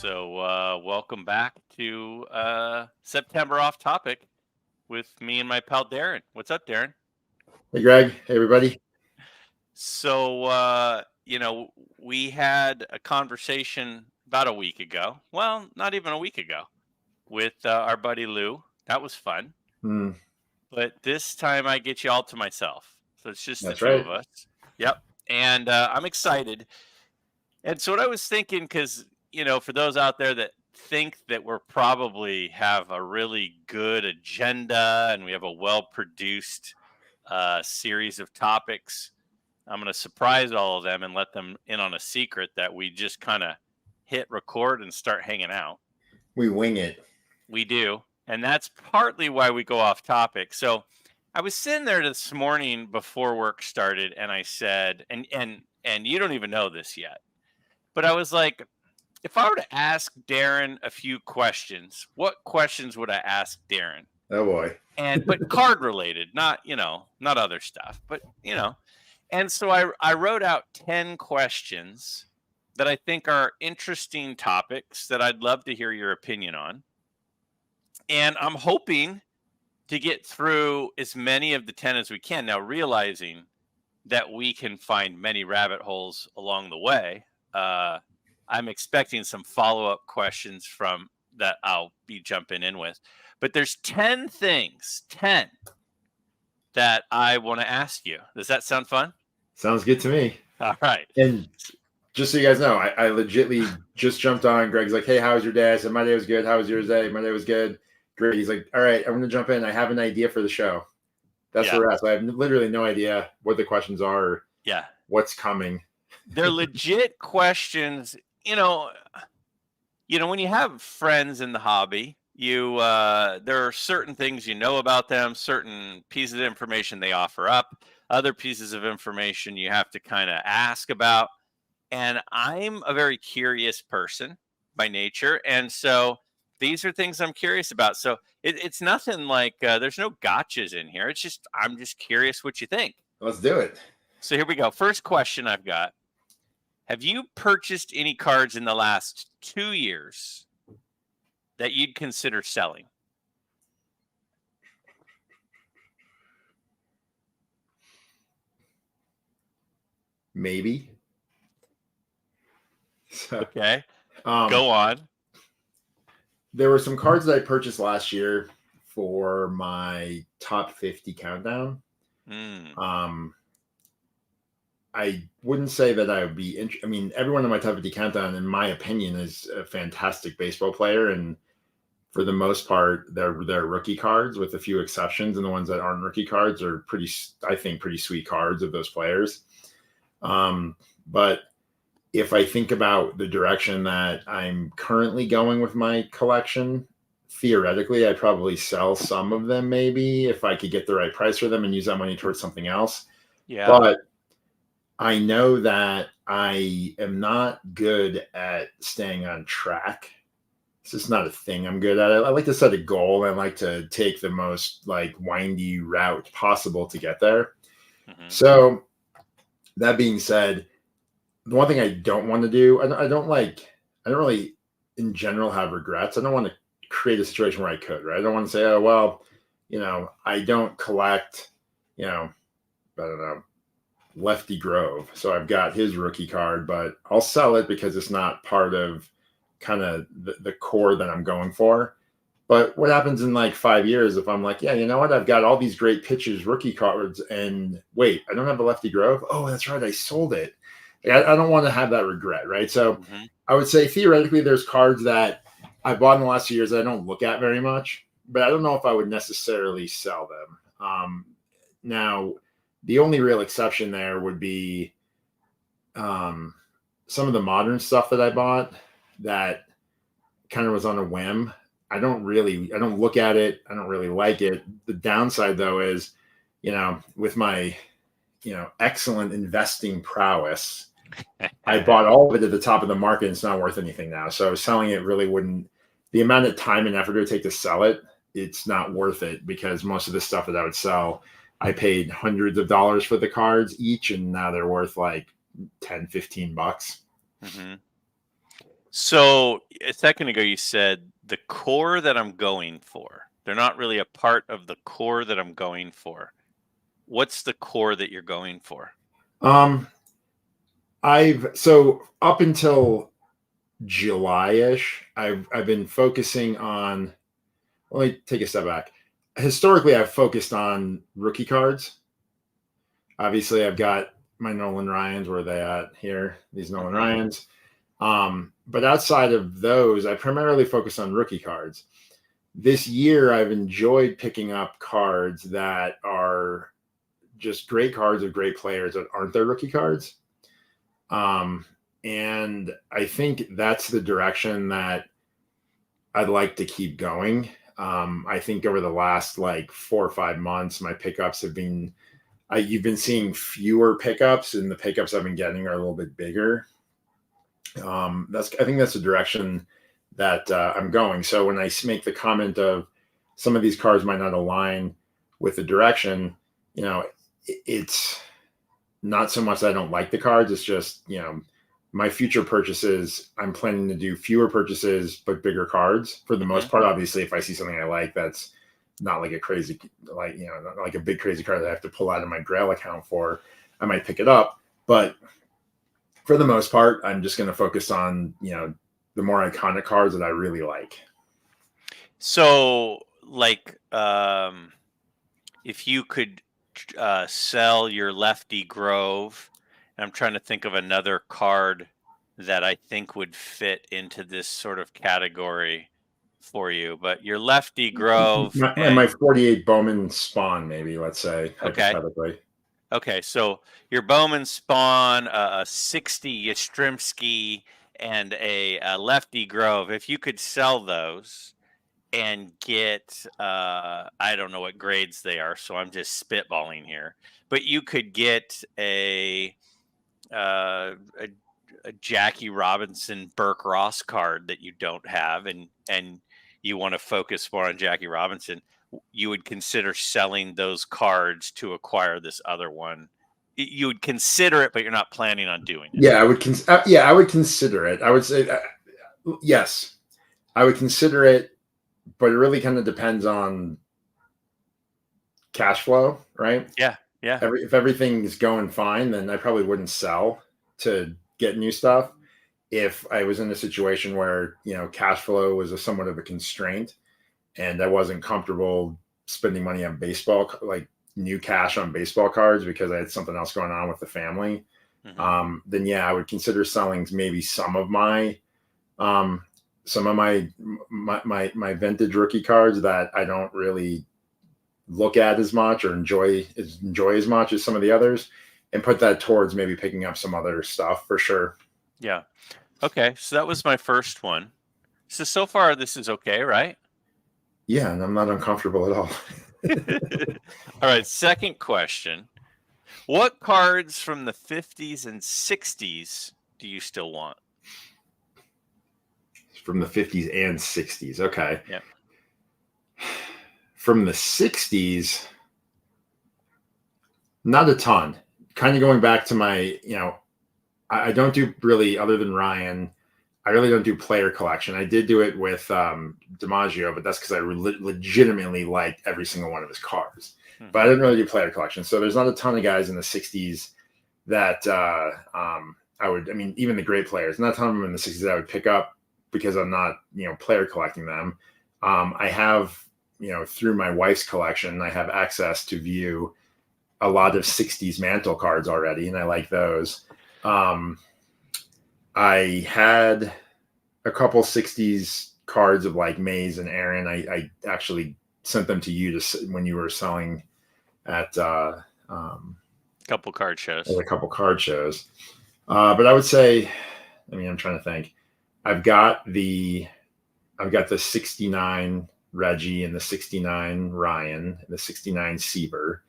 So, welcome back to September Off Topic with me and my pal Darren. What's up, Darren? Hey, Greg. Hey, everybody. So, we had a conversation about a week ago. Well, not even a week ago with our buddy Lou. That was fun. But this time I get you all to myself. So it's just the two of us. Yep. And I'm excited. And so what I was thinking, because, for those out there that think that we're probably have a really good agenda and we have a well-produced series of topics, I'm going to surprise all of them and let them in on a secret that we just kind of hit record and start hanging out. We wing it. We do. And that's partly why we go off topic. So I was sitting there this morning before work started and I said, and you don't even know this yet, but I was like, if I were to ask Darren a few questions, what questions would I ask Darren? Oh boy. But card related, not other stuff, but And so I wrote out 10 questions that I think are interesting topics that I'd love to hear your opinion on. And I'm hoping to get through as many of the 10 as we can. Now, realizing that we can find many rabbit holes along the way, I'm expecting some follow-up questions from that I'll be jumping in with. But there's 10 things, 10, that I want to ask you. Does that sound fun? Sounds good to me. All right. And just so you guys know, I legitly just jumped on. Greg's like, hey, how was your day? I said, my day was good. How was yours day? My day was good. Great. He's like, all right, I'm going to jump in. I have an idea for the show. That's where we're at. So I have literally no idea what the questions are or what's coming. They're legit questions. When you have friends in the hobby, there are certain things you know about them, certain pieces of information they offer up, other pieces of information you have to kind of ask about. And I'm a very curious person by nature. And so these are things I'm curious about. So it's nothing like there's no gotchas in here. It's just I'm just curious what you think. Let's do it. So here we go. First question I've got. Have you purchased any cards in the last 2 years that you'd consider selling? Maybe. Okay. Go on. There were some cards that I purchased last year for my top 50 countdown. I wouldn't say that I would be I mean, everyone in my top 50 countdown, in my opinion, is a fantastic baseball player. And for the most part, they're rookie cards with a few exceptions. And the ones that aren't rookie cards are pretty sweet cards of those players. But if I think about the direction that I'm currently going with my collection, theoretically, I'd probably sell some of them maybe if I could get the right price for them and use that money towards something else. Yeah. But I know that I am not good at staying on track. It's just not a thing I'm good at. I like to set a goal. I like to take the most windy route possible to get there. Mm-hmm. So that being said, the one thing I don't want to do, I don't really in general have regrets. I don't want to create a situation where I could, right? I don't want to say, oh, well, I don't collect, I don't know, Lefty Grove. So I've got his rookie card, but I'll sell it because it's not part of kind of the core that I'm going for. But what happens in 5 years if I'm like, yeah, you know what? I've got all these great pitchers rookie cards and wait, I don't have a Lefty Grove. Oh, that's right. I sold it. I don't want to have that regret, right? So I would say theoretically there's cards that I bought in the last few years that I don't look at very much, but I don't know if I would necessarily sell them. Now, the only real exception there would be some of the modern stuff that I bought that kind of was on a whim. I don't look at it. I don't really like it. The downside though is, with my, excellent investing prowess, I bought all of it at the top of the market. And it's not worth anything now. So selling it really wouldn't, the amount of time and effort it would take to sell it, it's not worth it because most of the stuff that I would sell, I paid hundreds of dollars for the cards each. And now they're worth $10, $15. Mm-hmm. So a second ago, you said the core that I'm going for. They're not really a part of the core that I'm going for. What's the core that you're going for? So up until July-ish, I've been focusing on. Let me take a step back. Historically, I've focused on rookie cards. Obviously, I've got my Nolan Ryans. Where are they at here? These Nolan Ryans. But outside of those, I primarily focus on rookie cards. This year, I've enjoyed picking up cards that are just great cards of great players that aren't their rookie cards. And I think that's the direction that I'd like to keep going. I think over the last like 4 or 5 months, my pickups have been, you've been seeing fewer pickups, and the pickups I've been getting are a little bit bigger. I think that's the direction that I'm going. So when I make the comment of some of these cards might not align with the direction, it's not so much that I don't like the cards. It's just, my future purchases, I'm planning to do fewer purchases, but bigger cards for the most part. Obviously, if I see something I like, that's not like a crazy, not like a big crazy card that I have to pull out of my Grail account for, I might pick it up. But for the most part, I'm just going to focus on, the more iconic cards that I really like. So, if you could sell your Lefty Grove, and I'm trying to think of another card that I think would fit into this sort of category for you, but your Lefty Grove my 48 Bowman Spawn, maybe, let's say, hypothetically. Okay, so your Bowman Spawn, a 60 Yastrzemski, and a Lefty Grove. If you could sell those and get, I don't know what grades they are, so I'm just spitballing here, but you could get a Jackie Robinson Burke Ross card that you don't have, and you want to focus more on Jackie Robinson, you would consider selling those cards to acquire this other one. You would consider it, but you're not planning on doing it. Yeah, I would consider it. I would say yes, I would consider it, but it really kind of depends on cash flow, right? Yeah. If everything's going fine, then I probably wouldn't sell to get new stuff. If I was in a situation where, cash flow was somewhat of a constraint and I wasn't comfortable spending money on baseball, like new cash on baseball cards, because I had something else going on with the family, then yeah, I would consider selling maybe some of my vintage rookie cards that I don't really look at as much or enjoy as much as some of the others, and put that towards maybe picking up some other stuff for sure. Yeah. Okay. So that was my first one. So far this is okay, right? Yeah. And I'm not uncomfortable at all. All right. Second question. What cards from the 50s and 60s do you still want? From the 50s and 60s. Okay. Yeah. From the 60s, not a ton. Kind of going back to my, I don't do really, other than Ryan, I really don't do player collection. I did do it with DiMaggio, but that's because I legitimately liked every single one of his cards. But I didn't really do player collection. So there's not a ton of guys in the 60s that I would, even the great players, not a ton of them in the 60s that I would pick up because I'm not, player collecting them. I have, through my wife's collection, I have access to view a lot of 60s Mantle cards already, and I like those. I had a couple 60s cards of like Mays and Aaron. I actually sent them to you when you were selling at a couple card shows. But I would say, I'm trying to think. I've got the 69 Reggie and the 69 Ryan and the 69 Seaver.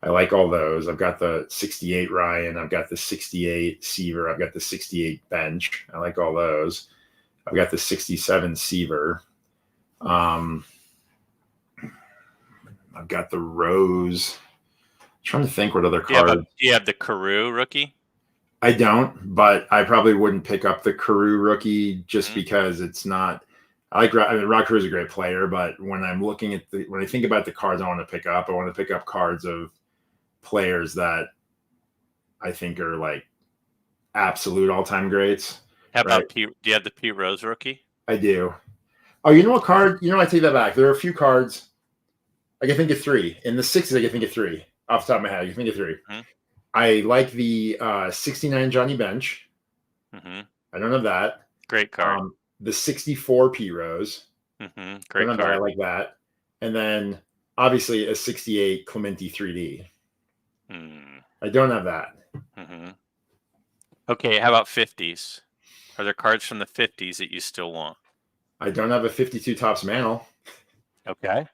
I like all those. I've got the 68 Ryan. I've got the 68 Seaver. I've got the 68 Bench. I like all those. I've got the 67 Seaver. I've got the Rose. I'm trying to think what other cards. Do you have the Carew rookie? I don't, but I probably wouldn't pick up the Carew rookie just because it's not. I mean, Rod Carew is a great player, but when I'm looking at when I think about the cards I want to pick up, I want to pick up cards of players that I think are like absolute all-time greats. How about Pete? Do you have the Pete Rose rookie? I do. Oh, you know what card? You know, I take that back. There are a few cards. I can think of three. In the 60s, I can think of three. Off the top of my head, I can think of three. I like the 69 Johnny Bench. I don't have that. Great card. The 64 P Rose. Great card. I like that. And then obviously a 68 Clemente 3D. I don't have that. Okay, how about 50s? Are there cards from the 50s that you still want? I don't have a 52 Topps Mantle. Okay.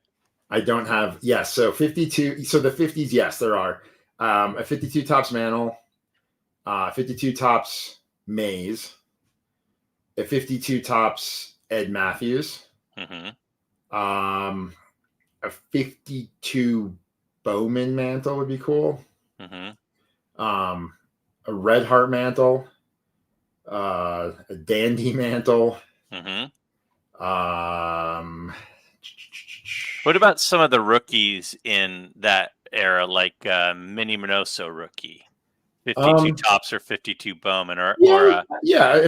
I don't have, yes. So 52. So the 50s, yes, there are. A 52 Topps Mantle, 52 Topps Mays, a 52 Topps Ed Matthews, a 52 Bowman Mantle would be cool. A Red Heart Mantle, a Dandy Mantle. What about some of the rookies in that era, like Mini Minoso rookie, 52 Topps or 52 Bowman, or a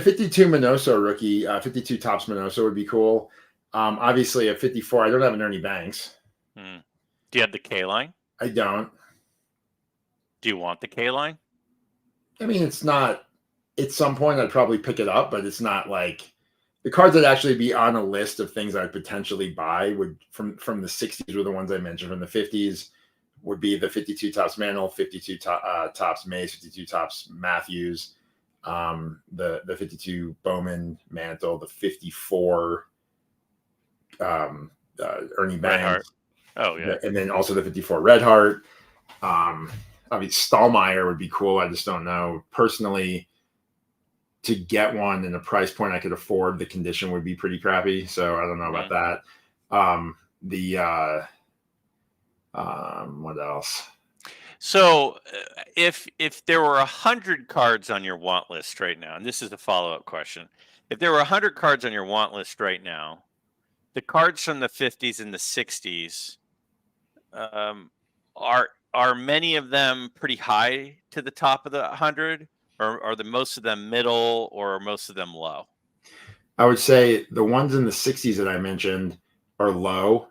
52 Minoso rookie, 52 Topps Minoso would be cool. Obviously a 54. I don't have an Ernie Banks. Do you have the K line? I don't. Do you want the K line? I mean, it's not. At some point, I'd probably pick it up, but it's not like the cards that actually be on a list of things I'd potentially buy would from the 60s were the ones I mentioned. From the 50s would be the 52 Topps Mantle, 52 Topps Mays, 52 Topps Matthews, the 52 Bowman Mantle, the 54 Ernie Banks. Oh yeah, and then also the 54 Red Heart. I mean, Stallmeyer would be cool. I just don't know personally. To get one in a price point I could afford, the condition would be pretty crappy. So I don't know about that. What else? So if there were 100 cards on your want list right now, and this is a follow-up question, if there were 100 cards on your want list right now, the cards from the 50s and the 60s, are many of them pretty high to the top of the 100? Or are most of them middle, or are most of them low? I would say the ones in the 60s that I mentioned are low.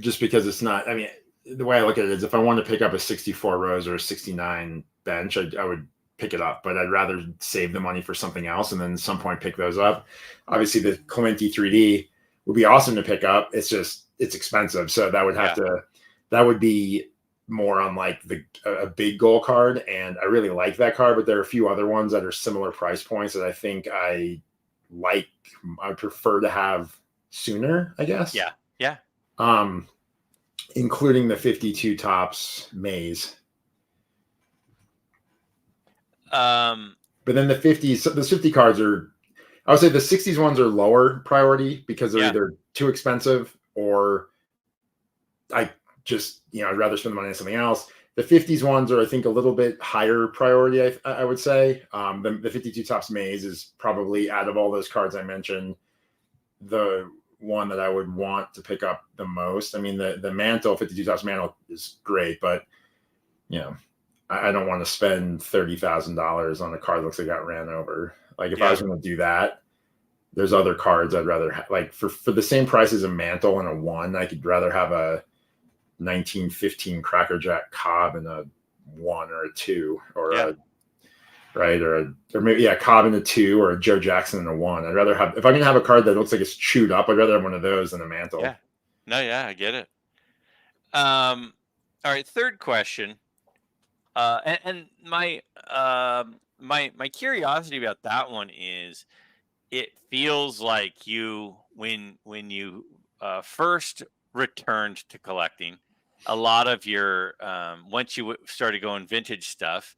Just because it's not, I mean, the way I look at it is if I want to pick up a 64 Rose or a 69 Bench, I would pick it up, but I'd rather save the money for something else and then at some point pick those up. Obviously, the Clemente 3D would be awesome to pick up. It's just, it's expensive. So that would have that would be more on like a big goal card, and I really like that card, but there are a few other ones that are similar price points that I think I prefer to have sooner, I guess. Yeah. Including the 52 Topps Mays. But then the 50s, the 50 cards are, I would say the 60s ones are lower priority because they're either too expensive or I'd rather spend the money on something else. The 50s ones are, I think, a little bit higher priority, I would say. The 52 Topps Mays is probably, out of all those cards I mentioned, the one that I would want to pick up the most. I mean, the Mantle, 52 Topps Mantle is great, but, I don't want to spend $30,000 on a card that looks like it got ran over. Like, if I was going to do that, there's other cards I'd rather have. Like, for the same price as a Mantle and a 1, I could rather have a 1915 Cracker Jack Cobb and a 1 or a 2 or maybe Cobb and a 2 or a Joe Jackson and a 1. I'd rather have, if I'm gonna have a card that looks like it's chewed up, I'd rather have one of those than a Mantle. I get it. All right, third question. And my curiosity about that one is, it feels like you when you first returned to collecting, a lot of your once you started going vintage stuff,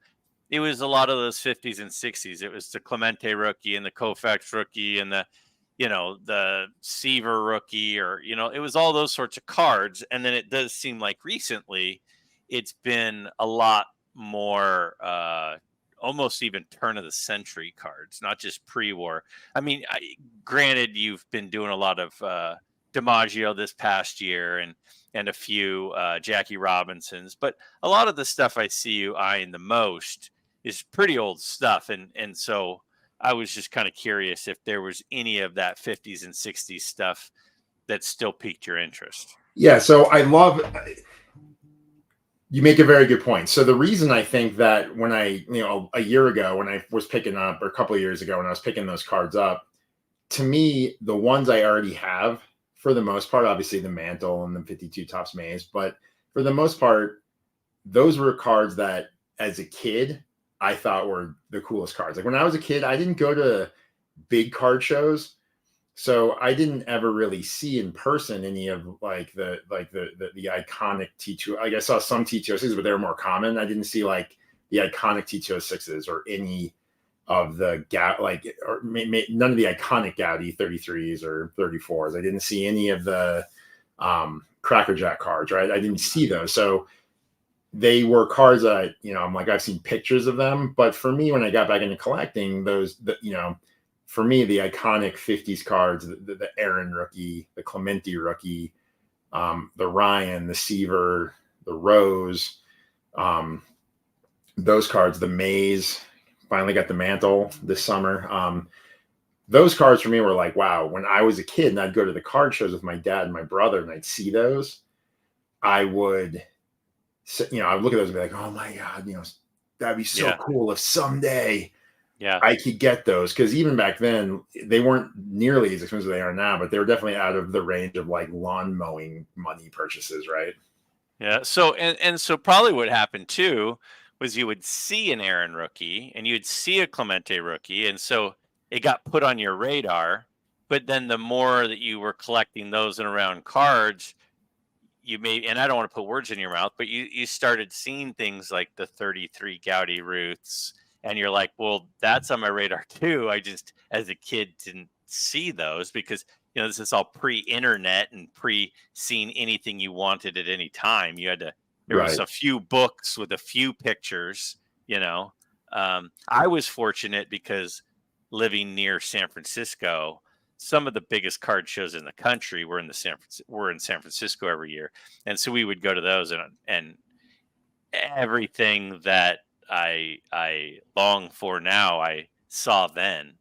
it was a lot of those 50s and 60s. It was the Clemente rookie and the Koufax rookie and the Seaver rookie, or it was all those sorts of cards. And then it does seem like recently it's been a lot more almost even turn of the century cards, not just pre-war. I mean, granted, you've been doing a lot of DiMaggio this past year and a few Jackie Robinsons, but a lot of the stuff I see you eyeing the most is pretty old stuff, and so I was just kind of curious if there was any of that 50s and 60s stuff that still piqued your interest. Yeah, so I love you make a very good point. So the reason I think that when a year ago when I was picking up, or a couple of years ago when I was picking those cards up, to me, the ones I already have, for the most part, obviously the Mantle and the 52 Tops Maze, but for the most part, those were cards that as a kid, I thought were the coolest cards. Like when I was a kid, I didn't go to big card shows. So I didn't ever really see in person any of the iconic T2. Like I saw some T206s, but they were more common. I didn't see like the iconic T206s or any of the none of the iconic Gaudi 33s or 34s. I didn't see any of the Cracker Jack cards, right? I didn't see those. So they were cards that, I'm like, I've seen pictures of them. But for me, when I got back into collecting for me, the iconic 50s cards, the Aaron rookie, the Clemente rookie, the Ryan, the Seaver, the Rose, those cards, the Maze, finally got the Mantle this summer. Those cards for me were like, wow, when I was a kid and I'd go to the card shows with my dad and my brother and I'd see those, I would, I'd look at those and be like, oh my God, that'd be so cool if someday I could get those. Because even back then, they weren't nearly as expensive as they are now, but they were definitely out of the range of like lawn mowing money purchases, right? Yeah. So and so probably what happened too was you would see an Aaron rookie and you'd see a Clemente rookie, and so it got put on your radar. But then the more that you were collecting those and around cards, you may, and I don't want to put words in your mouth, but you started seeing things like the 33 Gaudi Roots, and you're like, well, that's on my radar too. I just, as a kid, didn't see those because this is all pre-internet and pre-seeing anything you wanted at any time. You had to. There was a few books with a few pictures. I was fortunate because living near San Francisco, some of the biggest card shows in the country were in San Francisco every year, and so we would go to those, and everything that I long for now I saw then,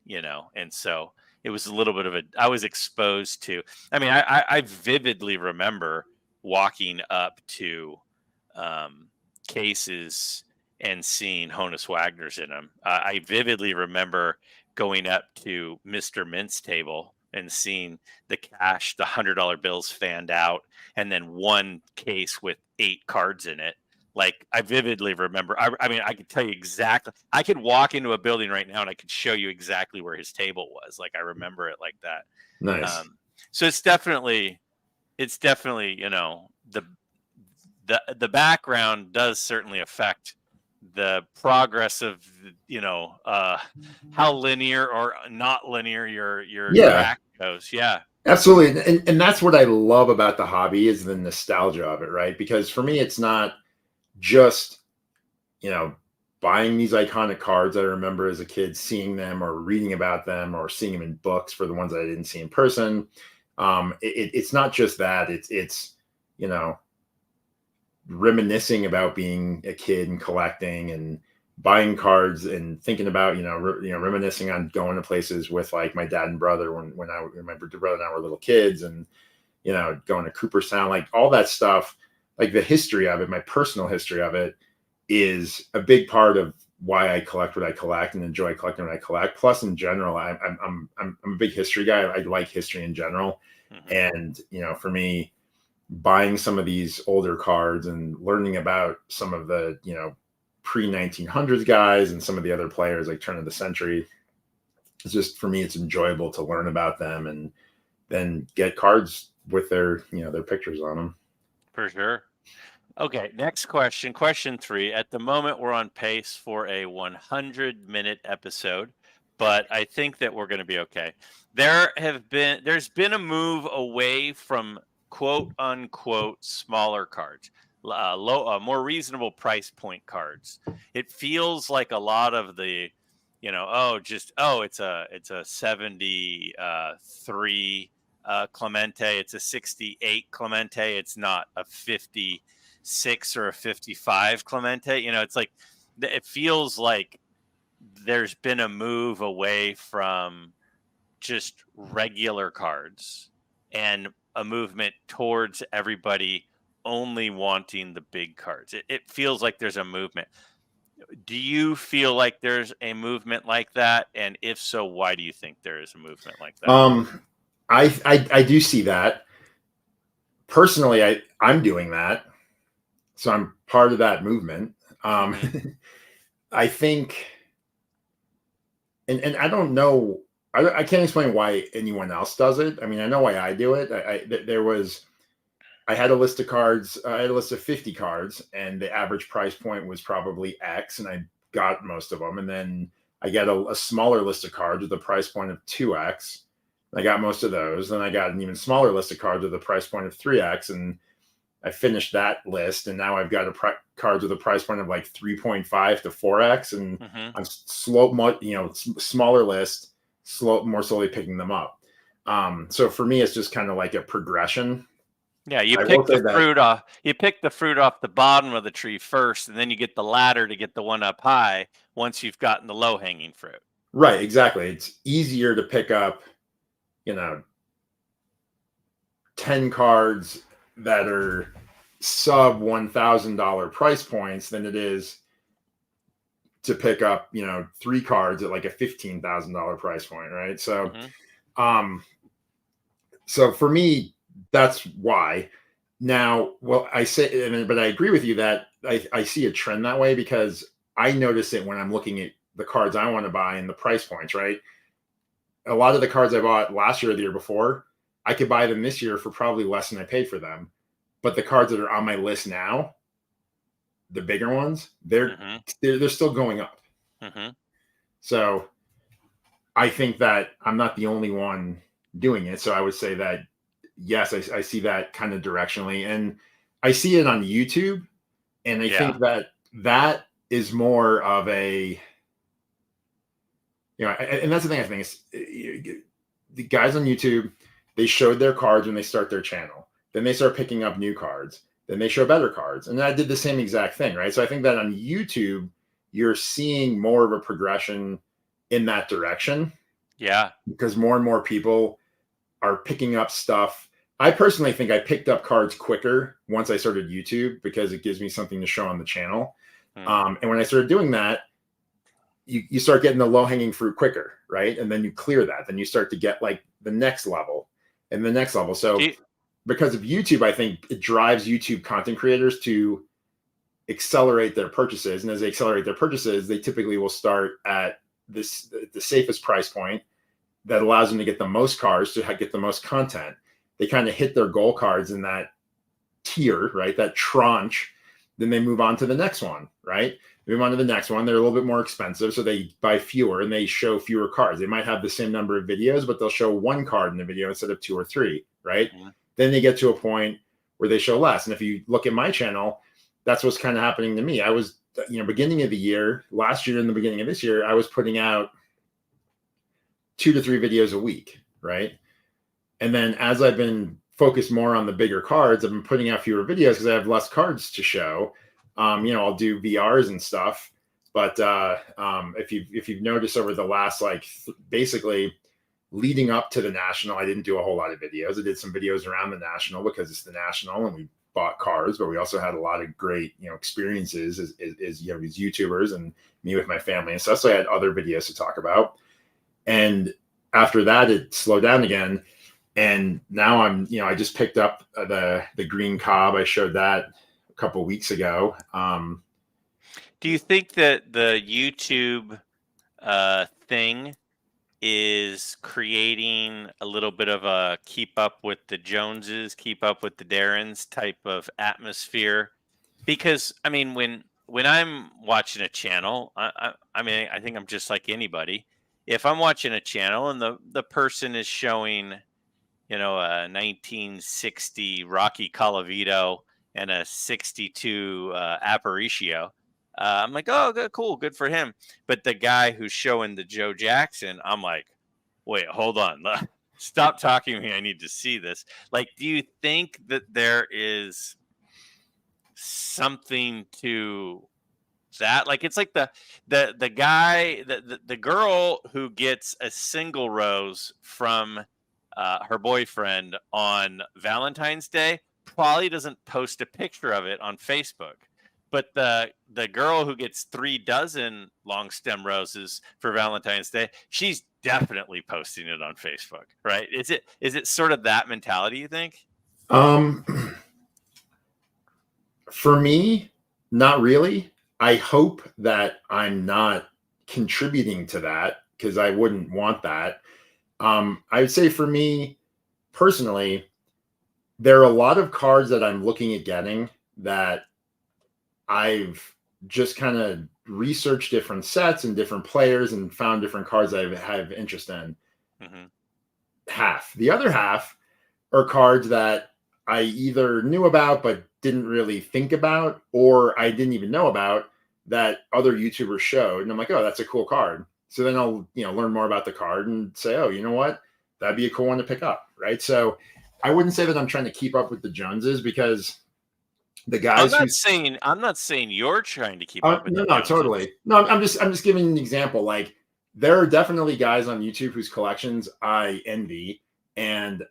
and so it was a little bit of I was exposed to. I mean, I vividly remember walking up to cases and seeing Honus Wagner's in them. I vividly remember going up to Mr. Mint's table and seeing the $100 bills fanned out, and then one case with 8 cards in it. Like, I vividly remember. I mean, I could tell you exactly. I could walk into a building right now and I could show you exactly where his table was. Like, I remember it like that. Nice. So it's definitely, the background does certainly affect the progress of how linear or not linear your track goes. Yeah, absolutely. And that's what I love about the hobby is the nostalgia of it, right? Because for me, it's not just buying these iconic cards that I remember as a kid, seeing them or reading about them or seeing them in books for the ones that I didn't see in person. It's not just that. It's reminiscing about being a kid and collecting and buying cards and thinking about reminiscing on going to places with like my dad and brother when my brother and I were little kids, and going to Cooperstown, like all that stuff, like the history of it, my personal history of it is a big part of why I collect what I collect and enjoy collecting what I collect. Plus, in general, I'm a big history guy. I like history in general, and for me, buying some of these older cards and learning about some of the pre-1900s guys and some of the other players like turn of the century, it's just, for me, it's enjoyable to learn about them and then get cards with their their pictures on them. For sure. Okay, next question. Question 3. At the moment, we're on pace for a 100-minute episode, but I think that we're going to be okay. There's been a move away from quote unquote smaller cards. more reasonable price point cards. It feels like a lot of the, it's a 73 Clemente, it's a 68 Clemente, it's not a 56 or a 55 Clemente. It's like it feels like there's been a move away from just regular cards and a movement towards everybody only wanting the big cards. It feels like there's a movement. Do you feel like there's a movement like that? And if so, why do you think there is a movement like that? I do see that. Personally, I'm doing that. So I'm part of that movement. I think, and I don't know, I can't explain why anyone else does it. I mean, I know why I do it. I had a list of cards. I had a list of 50 cards, and the average price point was probably X, and I got most of them. And then I got a smaller list of cards with a price point of 2X. I got most of those. Then I got an even smaller list of cards with a price point of 3X, and I finished that list. And now I've got cards with a price point of like 3.5 to 4X, and I'm smaller list, more slowly picking them up. So for me, it's just kind of like a progression. Yeah, you pick the fruit off. You pick the fruit off the bottom of the tree first, and then you get the ladder to get the one up high once you've gotten the low hanging fruit. Right, exactly. It's easier to pick up, 10 cards that are sub $1,000 price points than it is to pick up, 3 cards at like a $15,000 price point, right? So, so for me, that's why. Now, well, but I agree with you that I see a trend that way, because I notice it when I'm looking at the cards I want to buy and the price points, right? A lot of the cards I bought last year or the year before, I could buy them this year for probably less than I paid for them. But the cards that are on my list now, the bigger ones, they're still going up. So I think that I'm not the only one doing it. So I would say that, yes, I see that kind of directionally, and I see it on YouTube. And I think that is more of a, and that's the thing I think is, the guys on YouTube, they showed their cards when they start their channel. Then they start picking up new cards. Then they show better cards. And I did the same exact thing, right? So I think that on YouTube, you're seeing more of a progression in that direction. Yeah. Because more and more people are picking up stuff. I personally think I picked up cards quicker once I started YouTube, because it gives me something to show on the channel. And when I started doing that, you start getting the low-hanging fruit quicker, right? And then you clear that. Then you start to get like the next level and the next level. So because of YouTube, I think it drives YouTube content creators to accelerate their purchases. And as they accelerate their purchases, they typically will start at the safest price point that allows them to get the most cards, to get the most content. They kind of hit their goal cards in that tier, right? That tranche. Then they move on to the next one, right? They move on to the next one. They're a little bit more expensive, so they buy fewer and they show fewer cards. They might have the same number of videos, but they'll show 1 card in the video instead of 2 or 3, right? Then they get to a point where they show less. And if you look at my channel, that's what's kind of happening to me. I was, beginning of the year, last year and the beginning of this year, I was putting out 2 to 3 videos a week, right? And then as I've been focused more on the bigger cards, I've been putting out fewer videos because I have less cards to show. I'll do VRs and stuff. But if you've noticed over the last, basically leading up to the National, I didn't do a whole lot of videos. I did some videos around the National because it's the National and we bought cards, but we also had a lot of great, experiences as these YouTubers and me with my family and stuff. So I had other videos to talk about. And after that, it slowed down again. And now I just picked up the green Cobb. I showed that a couple of weeks ago. Do you think that the YouTube thing is creating a little bit of a keep up with the Joneses, keep up with the Darrens type of atmosphere? Because when I'm watching a channel, I think I'm just like anybody. If I'm watching a channel and the person is showing, a 1960 Rocky Colavito and a 62 Aparicio. I'm like, oh, good, cool, good for him. But the guy who's showing the Joe Jackson, I'm like, wait, hold on. Stop talking to me. I need to see this. Like, do you think that there is something to that? Like, it's like the guy, the girl who gets a single rose from her boyfriend on Valentine's Day probably doesn't post a picture of it on Facebook. But the girl who gets 3 dozen long stem roses for Valentine's Day, she's definitely posting it on Facebook, right? Is it sort of that mentality, you think? For me, not really. I hope that I'm not contributing to that because I wouldn't want that. I would say for me personally, there are a lot of cards that I'm looking at getting that I've just kind of researched different sets and different players and found different cards I have interest in. Mm-hmm. Half. The other half are cards that I either knew about but didn't really think about, or I didn't even know about that other YouTubers showed. And I'm like, oh, that's a cool card. So then I'll, learn more about the card and say, oh, you know what? That'd be a cool one to pick up. Right. So I wouldn't say that I'm trying to keep up with the Joneses because the guys I'm not saying you're trying to keep up with the no, Joneses. totally. No, I'm just giving an example. Like there are definitely guys on YouTube whose collections I envy, and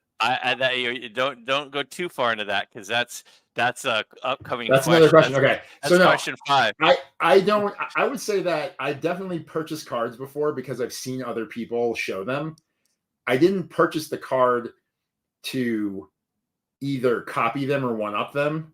don't go too far into that because that's a upcoming that's question. another question. Okay, That's so no, question 5. I don't. I would say that I definitely purchased cards before because I've seen other people show them. I didn't purchase the card to either copy them or one up them.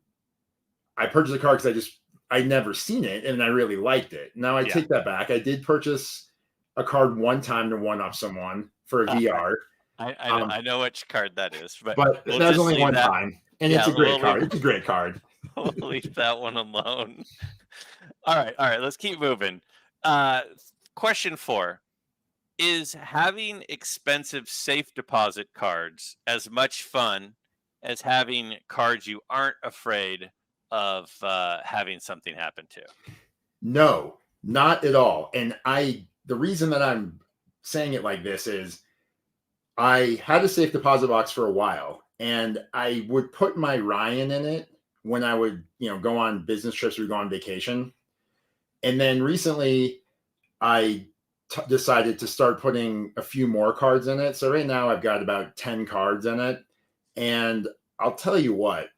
I purchased the card because I'd never seen it and I really liked it. Now I take that back. I did purchase a card one time to one up someone for a VR. I know which card that is, but that was only one time, and it's a great card. It's a great card. We'll leave that one alone. All right. Let's keep moving. Question 4: is having expensive safe deposit cards as much fun as having cards you aren't afraid of having something happen to? No, not at all. And the reason that I'm saying it like this is I had a safe deposit box for a while, and I would put my Ryan in it when I would, go on business trips or go on vacation. And then recently I decided to start putting a few more cards in it. So right now I've got about 10 cards in it. And I'll tell you what,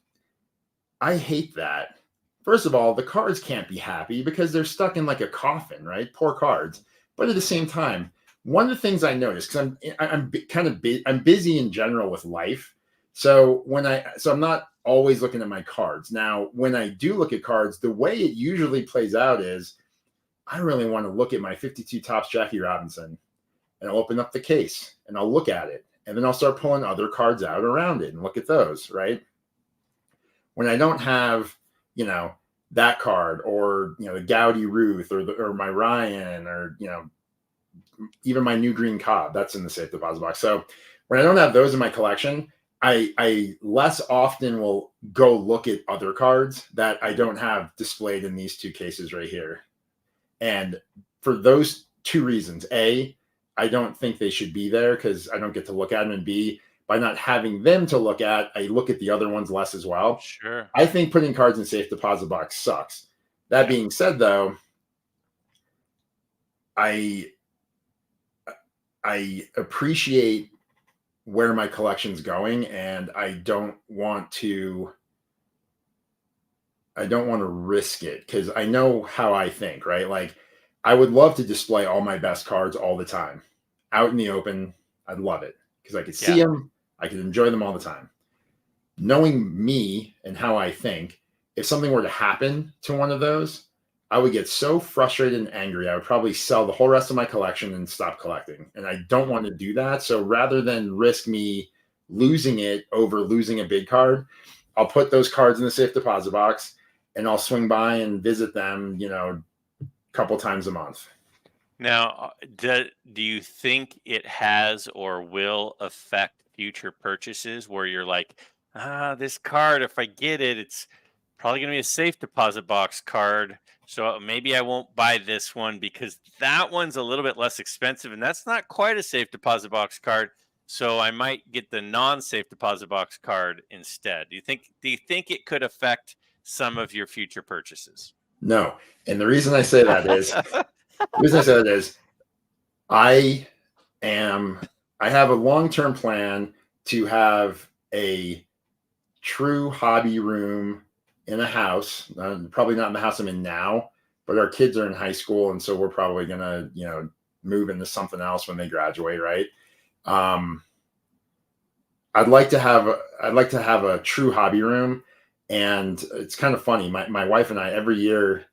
I hate that. First of all, the cards can't be happy because they're stuck in like a coffin, right? Poor cards. But at the same time, one of the things I noticed, because I'm busy in general with life. So I'm not always looking at my cards. Now, when I do look at cards, the way it usually plays out is I really want to look at my 52 Topps Jackie Robinson, and I'll open up the case and I'll look at it. And then I'll start pulling other cards out around it and look at those, right? When I don't have, that card or, the Gaudy Ruth or my Ryan or, even my new green Cobb, that's in the safe deposit box. So when I don't have those in my collection, I less often will go look at other cards that I don't have displayed in these two cases right here. And for those two reasons, A, I don't think they should be there because I don't get to look at them. And B, by not having them to look at, I look at the other ones less as well. Sure. I think putting cards in safe deposit box sucks. That being said, though, I appreciate where my collection's going, and I don't want to risk it because I know how I think, right? Like I would love to display all my best cards all the time out in the open. I'd love it because I could see them. I could enjoy them all the time. Knowing me and how I think, if something were to happen to one of those, I would get so frustrated and angry. I would probably sell the whole rest of my collection and stop collecting. And I don't want to do that. So rather than risk me losing it over losing a big card, I'll put those cards in the safe deposit box and I'll swing by and visit them, a couple times a month. Now, do you think it has or will affect future purchases where you're like, this card, if I get it, probably going to be a safe deposit box card. So maybe I won't buy this one because that one's a little bit less expensive, and that's not quite a safe deposit box card. So I might get the non-safe deposit box card instead. Do you think it could affect some of your future purchases? No. And the reason I say that is I have a long-term plan to have a true hobby room in a house. Probably not in the house I'm in now, but our kids are in high school, and so we're probably gonna, move into something else when they graduate, right? I'd like to have a true hobby room, and it's kind of funny. My wife and I, every year,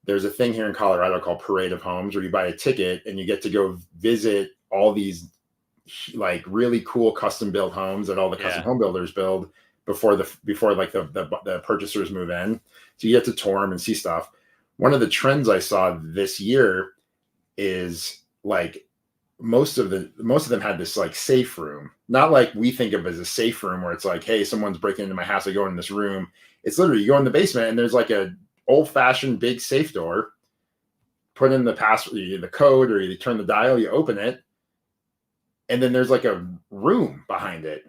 there's a thing here in Colorado called Parade of Homes, where you buy a ticket and you get to go visit all these like really cool custom built homes that all the custom home builders build before the purchasers move in. So you get to tour them and see stuff. One of the trends I saw this year is like most of them had this like safe room, not like we think of as a safe room where it's like, hey, someone's breaking into my house, I go in this room. It's literally, you go in the basement and there's like a old fashioned big safe door, put in the password, the code, or you turn the dial, you open it, and then there's like a room behind it.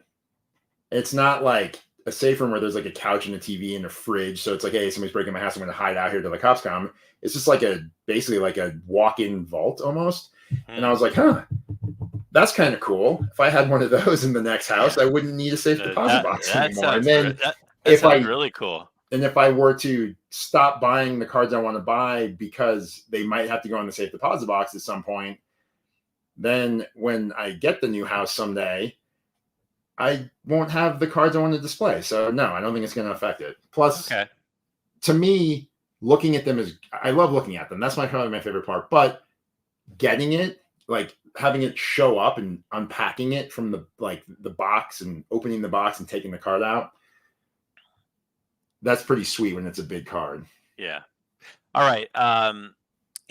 It's not like a safe room where there's like a couch and a TV and a fridge. So it's like, hey, somebody's breaking my house, I'm going to hide out here till the cops come. It's just like basically like a walk-in vault almost. And I was like, that's kind of cool. If I had one of those in the next house, I wouldn't need a safe deposit box anymore. And then that sounds really cool. And if I were to stop buying the cards I want to buy because they might have to go in the safe deposit box at some point, then when I get the new house someday, I won't have the cards I want to display. So no, I don't think it's going to affect it. Plus, to me, looking at them I love looking at them. That's probably my favorite part. But getting it, like having it show up and unpacking it from the box and opening the box and taking the card out, that's pretty sweet when it's a big card. Yeah. All right.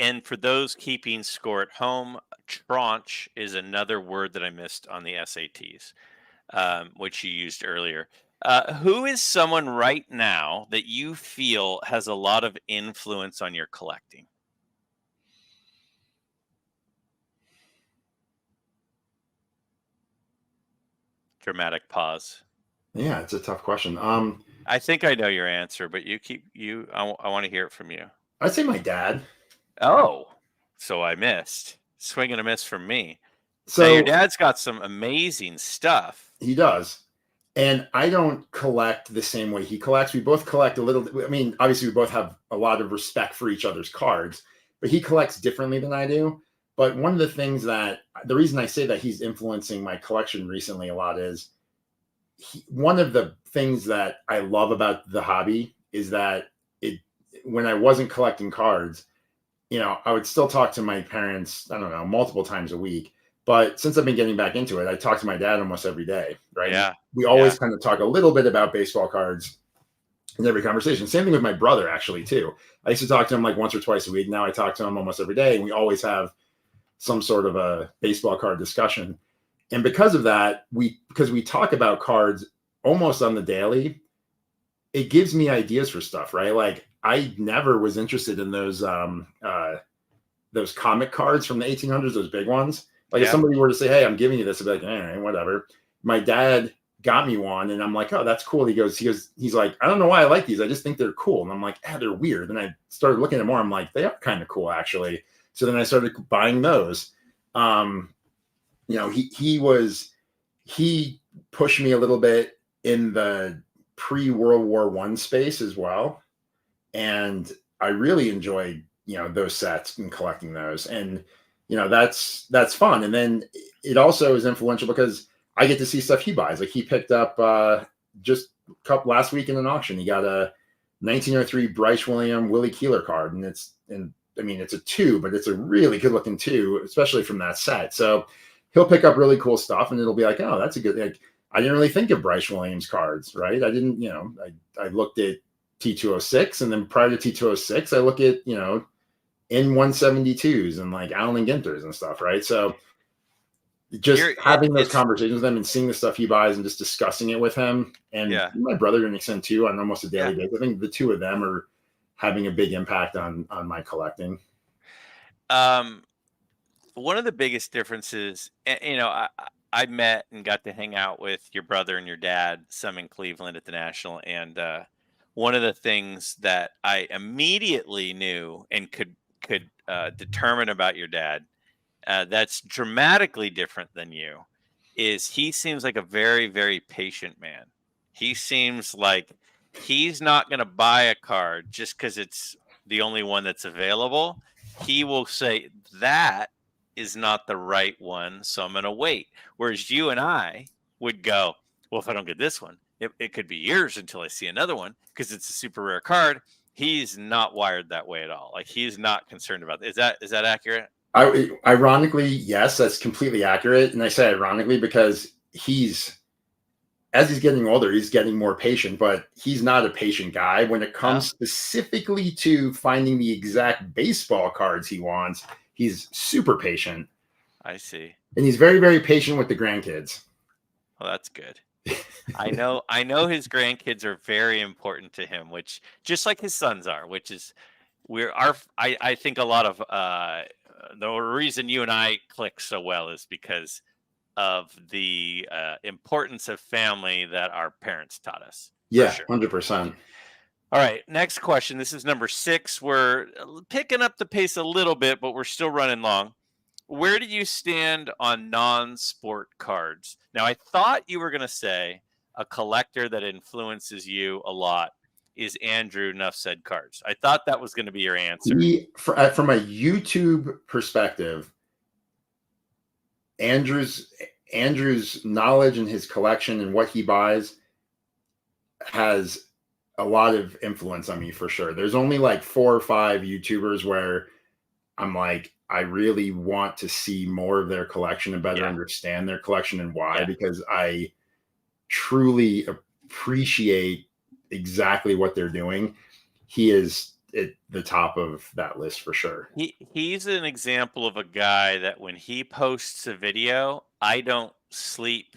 And for those keeping score at home, tranche is another word that I missed on the SATs, which you used earlier. Who is someone right now that you feel has a lot of influence on your collecting? Dramatic pause. Yeah, it's a tough question. I think I know your answer, but I want to hear it from you. I'd say my dad. Oh, so I missed. Swing and a miss from me. So now, your dad's got some amazing stuff. He does. And I don't collect the same way he collects. We both collect a little. I mean, obviously, we both have a lot of respect for each other's cards, but he collects differently than I do. But one of the things the reason I say that he's influencing my collection recently a lot is one of the things that I love about the hobby is that when I wasn't collecting cards, I would still talk to my parents, I don't know, multiple times a week. But since I've been getting back into it, I talk to my dad almost every day, right? Yeah. We always kind of talk a little bit about baseball cards in every conversation. Same thing with my brother, actually, too. I used to talk to him like once or twice a week. Now I talk to him almost every day, and we always have some sort of a baseball card discussion. And because of that, because we talk about cards almost on the daily, it gives me ideas for stuff, right? Like I never was interested in those comic cards from the 1800s, those big ones. Like if somebody were to say, hey, I'm giving you this, I'd be like, all right, whatever. My dad got me one and I'm like, oh, that's cool. He's like, I don't know why I like these. I just think they're cool. And I'm like, they're weird. And I started looking at more. I'm like, they are kind of cool, actually. So then I started buying those. He pushed me a little bit in the pre-World War I space as well. And I really enjoyed, those sets and collecting those. And, that's fun. And then it also is influential because I get to see stuff he buys. Like he picked up just last week in an auction. He got a 1903 Bryce Willie Keeler card. And it's a 2, but it's a really good looking 2, especially from that set. So he'll pick up really cool stuff and it'll be like, oh, that's a good, like, I didn't really think of Bryce Williams cards, right? I didn't, I looked at T206 and then prior to T206, I look at, N172s and like Allen Ginters and stuff, right? So just having those conversations with him and seeing the stuff he buys and just discussing it with him, and my brother to an extent too, on almost a daily basis. I think the two of them are having a big impact on my collecting. One of the biggest differences, I met and got to hang out with your brother and your dad some in Cleveland at the National, and one of the things that I immediately knew and could determine about your dad, that's dramatically different than you, is he seems like a very, very patient man. He seems like he's not going to buy a card just because it's the only one that's available. He will say that is not the right one, so I'm going to wait. Whereas you and I would go, well, if I don't get this one, it could be years until I see another one because it's a super rare card. He's not wired that way at all. Like, he's not concerned about that. Is that accurate? Ironically, yes, that's completely accurate. And I say ironically because as he's getting older, he's getting more patient, but he's not a patient guy. When it comes specifically to finding the exact baseball cards he wants, he's super patient. I see. And he's very, very patient with the grandkids. Well, that's good. I know his grandkids are very important to him, which just like his sons are, which is I think a lot of the reason you and I click so well is because of the importance of family that our parents taught us. Yeah, sure. 100%. All right, next question. This is number 6. We're picking up the pace a little bit, but we're still running long. Where do you stand on non-sport cards? Now, I thought you were going to say a collector that influences you a lot is Andrew of Nuf Ced cards. I thought that was going to be your answer. From a YouTube perspective, Andrew's knowledge and his collection and what he buys has a lot of influence on me for sure. There's only like 4 or 5 YouTubers where I'm like, I really want to see more of their collection and better understand their collection and why, because I truly appreciate exactly what they're doing. He is at the top of that list for sure. He's an example of a guy that when he posts a video, I don't sleep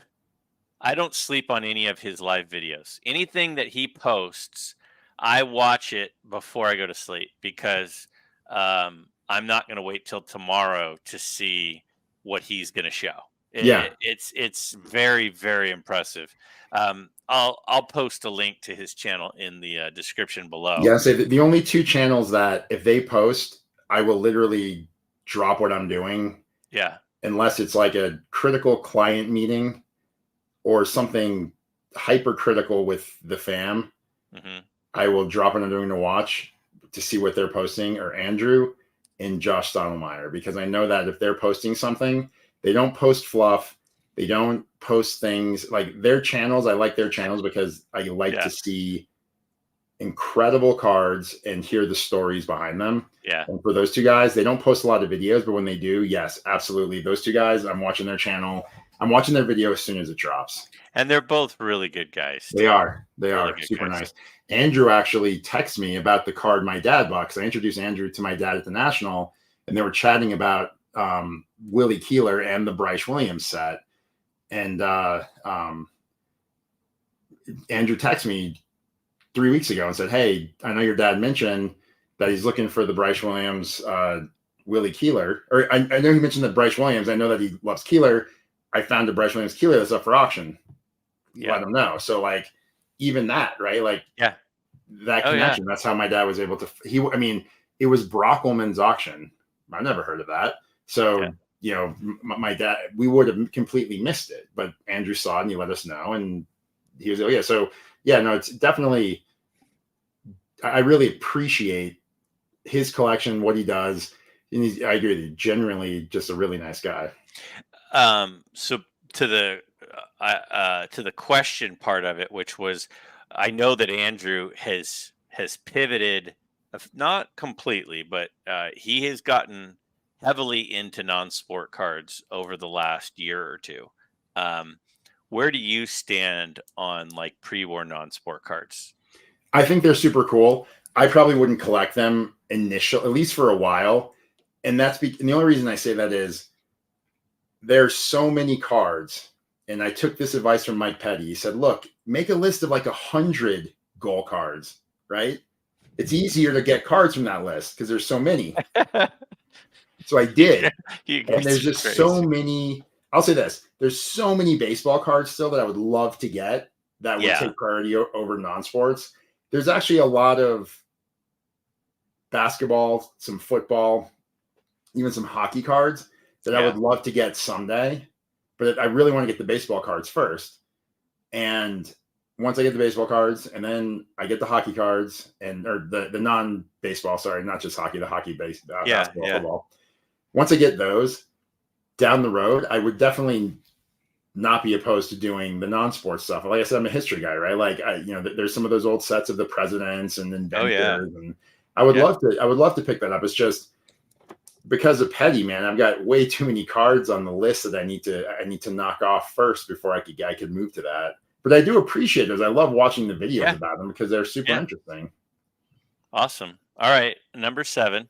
on any of his live videos. Anything that he posts, I watch it before I go to sleep because I'm not going to wait till tomorrow to see what he's going to show. It's very, very impressive. I'll post a link to his channel in the description below. Yeah, so the only 2 channels that if they post, I will literally drop what I'm doing. Yeah. Unless it's like a critical client meeting or something hypercritical with the fam. Mm-hmm. I will drop what I'm doing to watch to see what they're posting, or Andrew and Josh Stottlemyre, because I know that if they're posting something, they don't post fluff. They don't post things like their channels. I like their channels because I like to see incredible cards and hear the stories behind them. Yeah. And for those 2 guys, they don't post a lot of videos, but when they do, yes, absolutely. Those 2 guys, I'm watching their channel. I'm watching their video as soon as it drops. And they're both really good guys. They are super nice. Andrew actually texted me about the card my dad bought, because I introduced Andrew to my dad at the National, and they were chatting about Willie Keeler and the Bryce Williams set. And Andrew texted me 3 weeks ago and said, "Hey, I know your dad mentioned that he's looking for the Bryce Williams Willie Keeler. Or I know he mentioned the Bryce Williams. I know that he loves Keeler. I found a Bryce Williams Keeler that's up for auction. Let him know." So like even that, right? Like that connection. That's how my dad was able to. It was Brockelman's auction. I never heard of that. So my dad, we would have completely missed it. But Andrew saw it and he let us know, and he was it's definitely. I really appreciate his collection, what he does, and I agree with you. Generally, just a really nice guy. So to the question part of it, which was, I know that Andrew has pivoted, not completely, but he has gotten heavily into non-sport cards over the last year or 2. Where do you stand on like pre-war non-sport cards? I think they're super cool. I probably wouldn't collect them initially, at least for a while. And and the only reason I say that is there's so many cards. And I took this advice from Mike Petty. He said, look, make a list of like 100 goal cards, right? It's easier to get cards from that list because there's so many. So I did. And there's just so many. I'll say this. There's so many baseball cards still that I would love to get that would take priority over non-sports. There's actually a lot of basketball, some football, even some hockey cards that I would love to get someday. But I really want to get the baseball cards first. And once I get the baseball cards, and then I get the hockey cards, or the non-baseball, sorry, not just hockey, the hockey basketball, football. Once I get those down the road, I would definitely not be opposed to doing the non-sports stuff. Like I said, I'm a history guy, right? Like there's some of those old sets of the presidents and inventors, and I would love to pick that up. It's just because of Petty, man, I've got way too many cards on the list that I need to knock off first before I could move to that. But I do appreciate those. I love watching the videos about them because they're super interesting. Awesome. All right, number 7.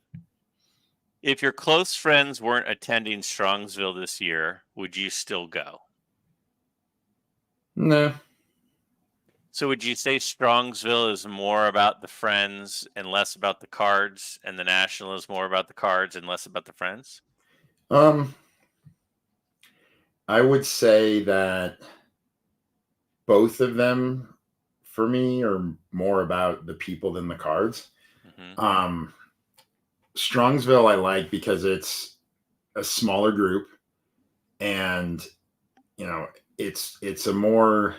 If your close friends weren't attending Strongsville this year, would you still go? No. So would you say Strongsville is more about the friends and less about the cards, and the National is more about the cards and less about the friends? I would say that both of them for me are more about the people than the cards. Mm-hmm. Strongsville I like because it's a smaller group, and it's a more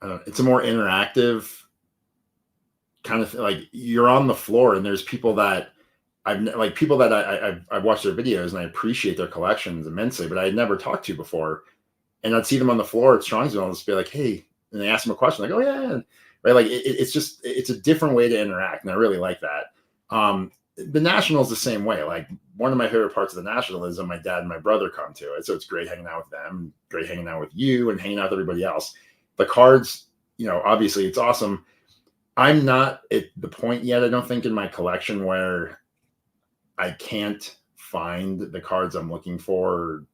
interactive kind of like you're on the floor, and there's people that I've watched their videos and I appreciate their collections immensely, but I had never talked to before. And I'd see them on the floor at Strongsville and just be like, hey, and they ask them a question, like, oh yeah, right. Like it's a different way to interact. And I really like that. The National is the same way. Like one of my favorite parts of the National is when my dad and my brother come to it. So it's great hanging out with them, great hanging out with you, and hanging out with everybody else. The cards, obviously it's awesome. I'm not at the point yet, I don't think, in my collection where I can't find the cards I'm looking for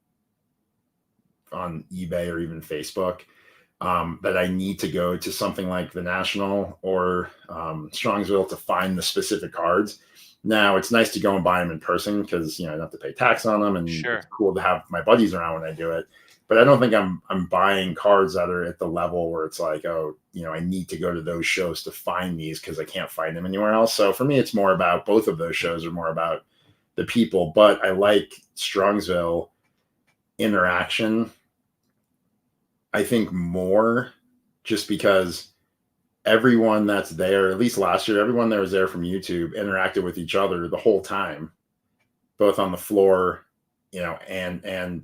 on eBay or even Facebook, that I need to go to something like the National or Strongsville to find the specific cards. Now, it's nice to go and buy them in person because I don't have to pay tax on them, and it's cool to have my buddies around when I do it. But I don't think I'm buying cards that are at the level where it's like, oh, I need to go to those shows to find these because I can't find them anywhere else. So for me, it's more about both of those shows are more about the people. But I like Strongsville interaction, I think, more just because everyone that's there, at least last year, everyone that was there from YouTube interacted with each other the whole time, both on the floor, and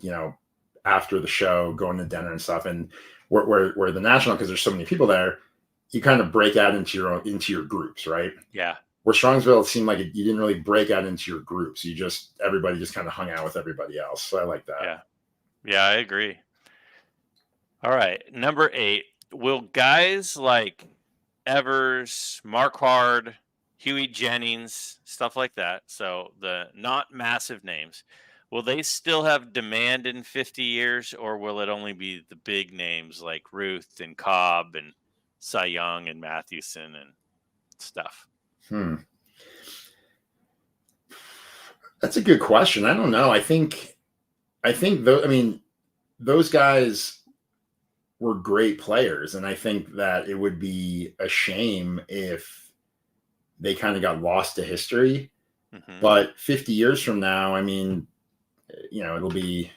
after the show, going to dinner and stuff. And where the National, because there's so many people there, you kind of break out into your groups, right? Yeah. Where Strongsville, it seemed like you didn't really break out into your groups. Everybody just kind of hung out with everybody else. So I like that. Yeah, I agree. All right, number 8. Will guys like Evers, Marquard, Huey Jennings, stuff like that, so the not massive names, will they still have demand in 50 years, or will it only be the big names like Ruth and Cobb and Cy Young and Mathewson and stuff? That's a good question. I don't know. I think those guys were great players, and I think that it would be a shame if they kind of got lost to history. Mm-hmm. But 50 years from now, it'll be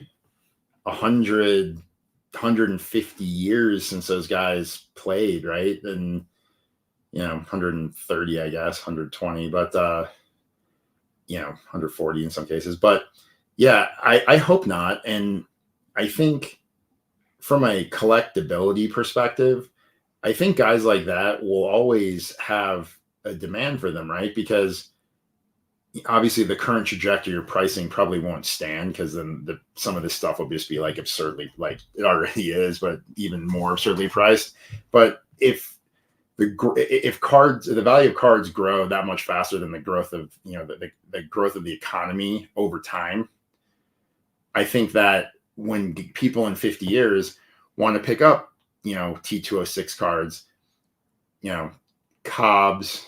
150 years since those guys played, right? And 130, I guess, 120, but 140 in some cases. But yeah, I hope not. And I think from a collectability perspective, I think guys like that will always have a demand for them, right? Because obviously the current trajectory of pricing probably won't stand, because then some of this stuff will just be like absurdly, like it already is, but even more absurdly priced. But if the value of cards grow that much faster than the growth of the growth of the economy over time, I think that when people in 50 years want to pick up, T206 cards, Cobbs,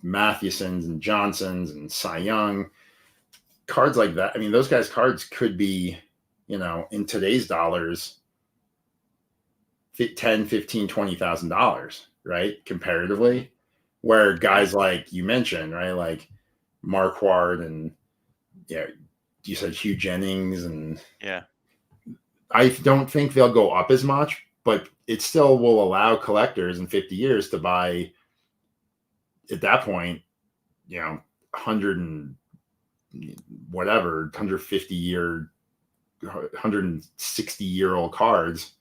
Mathewsons and Johnsons and Cy Young, cards like that. I mean, those guys' cards could be, in today's dollars, $10, $15, $20,000, right? Comparatively, where guys like you mentioned, right, like Marquardt and you said Hugh Jennings, and I don't think they'll go up as much, but it still will allow collectors in 50 years to buy at that point, 100 and whatever, 150 year, 160-year-old cards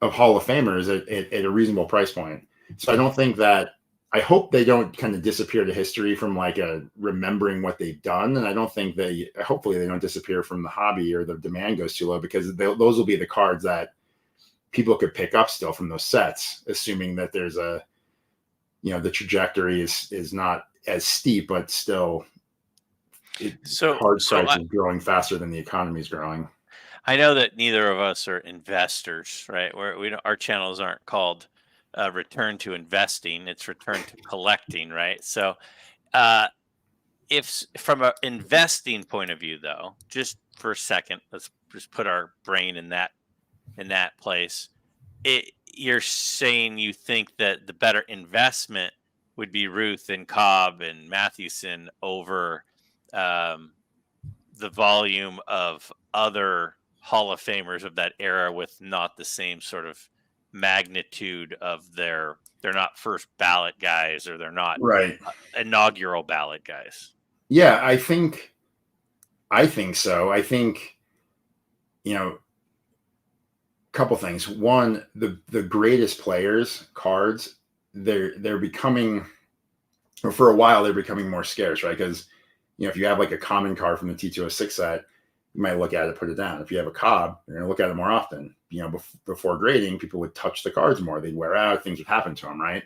of Hall of Famers at a reasonable price point. So I don't think that, I hope they don't kind of disappear to history from like a remembering what they've done. And I don't think hopefully they don't disappear from the hobby, or the demand goes too low, because those will be the cards that people could pick up still from those sets, assuming that there's the trajectory is not as steep, but still card price is growing faster than the economy is growing. I know that neither of us are investors, right? Our channels aren't called Return to Investing; it's Return to Collecting, right? So, if from an investing point of view, though, just for a second, let's just put our brain in that place. You're saying you think that the better investment would be Ruth and Cobb and Mathewson over the volume of other Hall of Famers of that era with not the same sort of magnitude of they're not first ballot guys, or they're not inaugural ballot guys. Yeah, I think so. I think, couple things. One, the greatest players cards, they're becoming, or for a while they're becoming more scarce, right? Because if you have like a common card from the T206 set, you might look at it, put it down. If you have a Cobb, you're going to look at it more often. Before grading, people would touch the cards more. They'd wear out. Things would happen to them, right?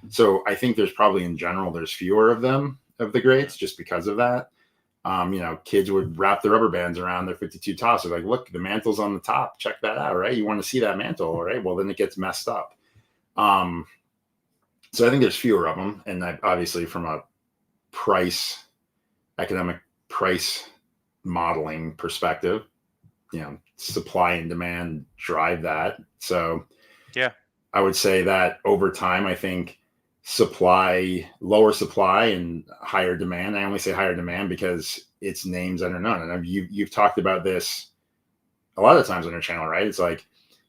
So I think there's probably, in general, there's fewer of them, of the greats, just because of that. Kids would wrap the rubber bands around their 52 toss. They're like, look, the Mantle's on the top. Check that out, right? You want to see that Mantle, right? Well, then it gets messed up. So I think there's fewer of them. And obviously from a economic price modeling perspective, supply and demand drive that. So yeah, I would say that over time, I think lower supply and higher demand. I only say higher demand because it's names that are known. And you've talked about this a lot of times on your channel, right? It's like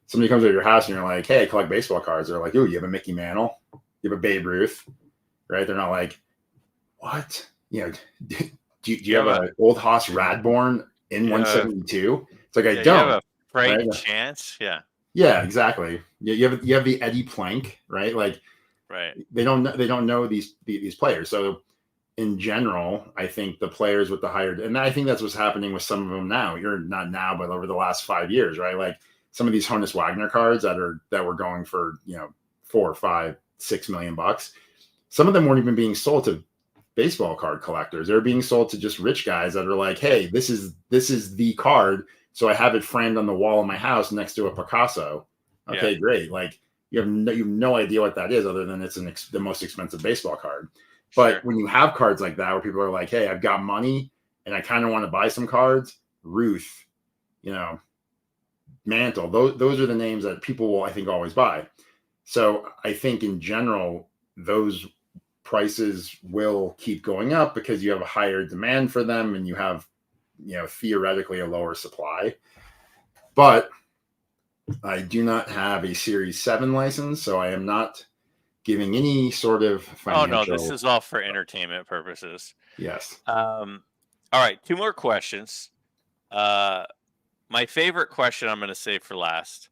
somebody comes to your house and you're like, hey, I collect baseball cards. They're like, ooh, you have a Mickey Mantle, you have a Babe Ruth, right? They're not like, what? Do you have an old Haas Radborn in 172? It's like, I don't. You have a Frank Chance, yeah, exactly. You have the Eddie Plank, right? Like, right. They don't know these players. So in general, I think the players with the higher, and I think that's what's happening with some of them now. You're not now, but over the last 5 years, right? Like some of these Honus Wagner cards that were going for $4 or $5, $6 million. Some of them weren't even being sold to baseball card collectors. They're being sold to just rich guys that are like, hey, this is the card, so I have it framed on the wall of my house next to a Picasso. Okay, great. Like you have no idea what that is, other than it's the most expensive baseball card. But when you have cards like that, where people are like, hey, I've got money and I kind of want to buy some cards, Ruth, Mantle, those are the names that people will, I think, always buy. So I think in general, those prices will keep going up because you have a higher demand for them and you have, theoretically a lower supply. But I do not have a Series 7 license, so I am not giving any sort of financial... Oh, no, this is all for entertainment purposes. Yes. All right, 2 more questions. My favorite question I'm going to save for last.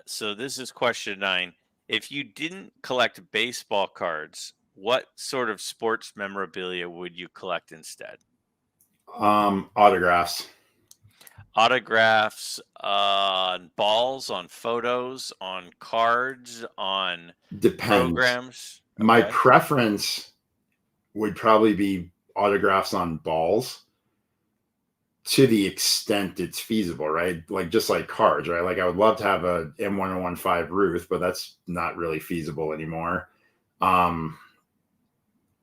So this is question 9. If you didn't collect baseball cards, what sort of sports memorabilia would you collect instead? Autographs. Autographs on balls, on photos, on cards, on programs? Okay. My preference would probably be autographs on balls. to the extent it's feasible, right? Like just like cards, right? Like I would love to have a M1015 Ruth, but that's not really feasible anymore.